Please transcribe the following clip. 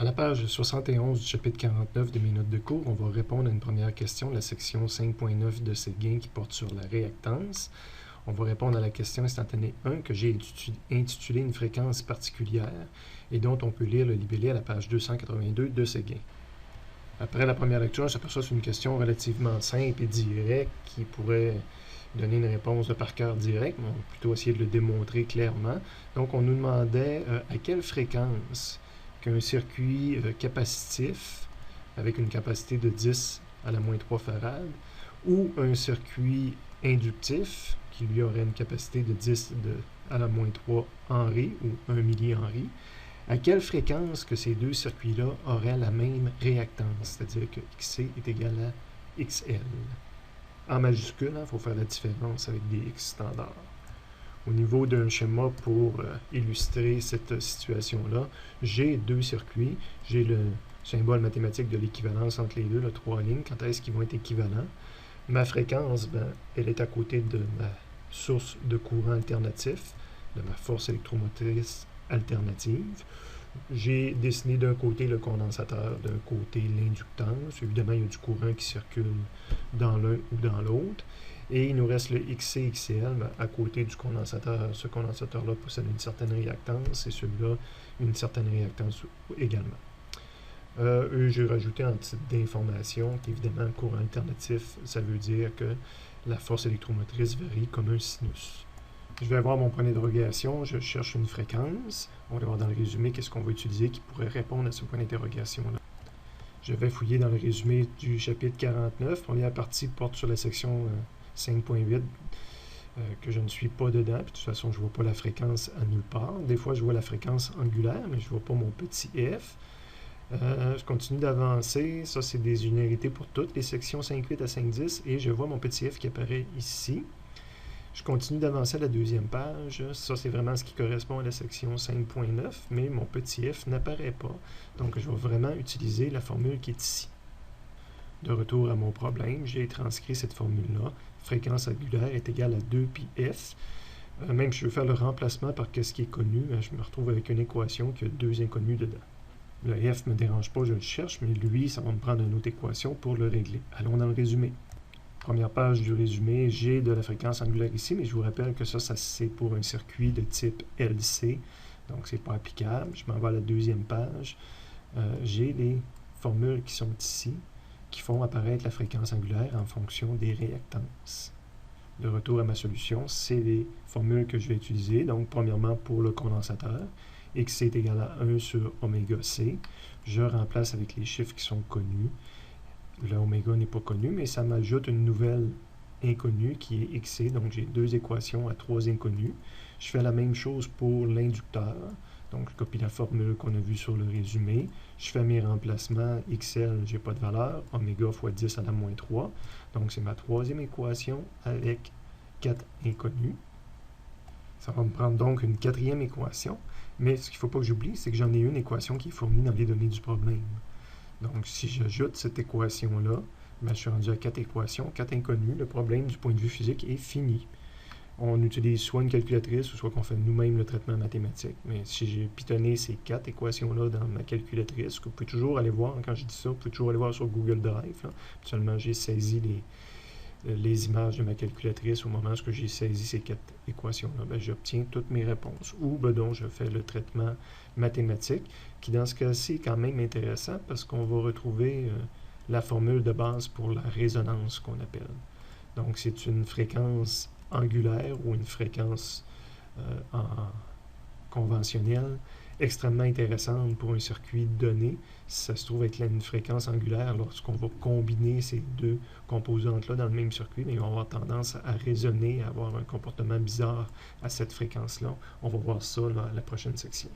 la page 71 du chapitre 49 de mes notes de cours, on va répondre à une première question de la section 5.9 de Séguin qui porte sur la réactance. On va répondre à la question instantanée 1 que j'ai intitulée une fréquence particulière et dont on peut lire le libellé à la page 282 de Séguin. Après la première lecture, on s'aperçoit que c'est une question relativement simple et directe qui pourrait donner une réponse de par cœur direct, mais on va plutôt essayer de le démontrer clairement. Donc, on nous demandait à quelle fréquence qu'un circuit capacitif avec une capacité de 10 à la moins 3 farad ou un circuit inductif qui lui aurait une capacité de 10 à la moins 3 Henry ou 1 millihenry, à quelle fréquence que ces deux circuits-là auraient la même réactance, c'est-à-dire que XC est égal à XL. En majuscule, il faut faire la différence avec des X standards. Au niveau d'un schéma pour illustrer cette situation-là, j'ai deux circuits. J'ai le symbole mathématique de l'équivalence entre les deux, le 3 lignes. Quand est-ce qu'ils vont être équivalents? Ma fréquence, elle est à côté de ma source de courant alternatif, de ma force électromotrice alternative. J'ai dessiné d'un côté le condensateur, d'un côté l'inductance. Évidemment, il y a du courant qui circule dans l'un ou dans l'autre. Et il nous reste le XC, XCL à côté du condensateur. Ce condensateur-là possède une certaine réactance et celui-là une certaine réactance également. J'ai rajouté en titre d'information qu'évidemment, le courant alternatif, ça veut dire que la force électromotrice varie comme un sinus. Je vais avoir mon point d'interrogation, je cherche une fréquence. On va voir dans le résumé qu'est-ce qu'on va utiliser qui pourrait répondre à ce point d'interrogation-là. Je vais fouiller dans le résumé du chapitre 49. Première partie porte sur la section 5.8 que je ne suis pas dedans. Puis, de toute façon, je ne vois pas la fréquence à nulle part. Des fois, je vois la fréquence angulaire, mais je ne vois pas mon petit f. Je continue d'avancer. Ça, c'est des unarités pour toutes les sections 5.8 à 5.10. Et je vois mon petit f qui apparaît ici. Je continue d'avancer à la deuxième page. Ça, c'est vraiment ce qui correspond à la section 5.9, mais mon petit f n'apparaît pas. Donc, je vais vraiment utiliser la formule qui est ici. De retour à mon problème, j'ai transcrit cette formule-là. Fréquence angulaire est égale à 2πf. Même si je veux faire le remplacement par ce qui est connu, je me retrouve avec une équation qui a deux inconnus dedans. Le f ne me dérange pas, je le cherche, mais lui, ça va me prendre une autre équation pour le régler. Allons dans le résumé. Première page du résumé, j'ai de la fréquence angulaire ici, mais je vous rappelle que ça c'est pour un circuit de type LC, donc c'est pas applicable. Je m'en vais à la deuxième page. J'ai les formules qui sont ici, qui font apparaître la fréquence angulaire en fonction des réactances. De retour à ma solution, c'est les formules que je vais utiliser. Donc, premièrement, pour le condensateur, XC est égal à 1 sur oméga C. Je remplace avec les chiffres qui sont connus. Le oméga n'est pas connu, mais ça m'ajoute une nouvelle inconnue qui est XC. Donc, j'ai deux équations à trois inconnus. Je fais la même chose pour l'inducteur. Donc, je copie la formule qu'on a vue sur le résumé. Je fais mes remplacements. XL, je n'ai pas de valeur. Oméga fois 10 à la moins 3. Donc, c'est ma troisième équation avec 4 inconnus. Ça va me prendre donc une quatrième équation. Mais ce qu'il ne faut pas que j'oublie, c'est que j'en ai une équation qui est fournie dans les données du problème. Donc, si j'ajoute cette équation-là, je suis rendu à 4 équations, 4 inconnues. Le problème, du point de vue physique, est fini. On utilise soit une calculatrice, ou soit qu'on fait nous-mêmes le traitement mathématique. Mais si j'ai pitonné ces 4 équations-là dans ma calculatrice, vous pouvez toujours aller voir, quand je dis ça, vous pouvez toujours aller voir sur Google Drive. Là. Seulement, j'ai saisi les images de ma calculatrice au moment où j'ai saisi ces 4 équations-là. J'obtiens toutes mes réponses. Ou, donc, je fais le traitement mathématique, qui dans ce cas-ci est quand même intéressant parce qu'on va retrouver la formule de base pour la résonance qu'on appelle. Donc, c'est une fréquence angulaire ou une fréquence conventionnelle extrêmement intéressante pour un circuit donné. Ça se trouve être une fréquence angulaire lorsqu'on va combiner ces deux composantes-là dans le même circuit, mais ils vont avoir tendance à résonner, à avoir un comportement bizarre à cette fréquence-là. On va voir ça à la prochaine section.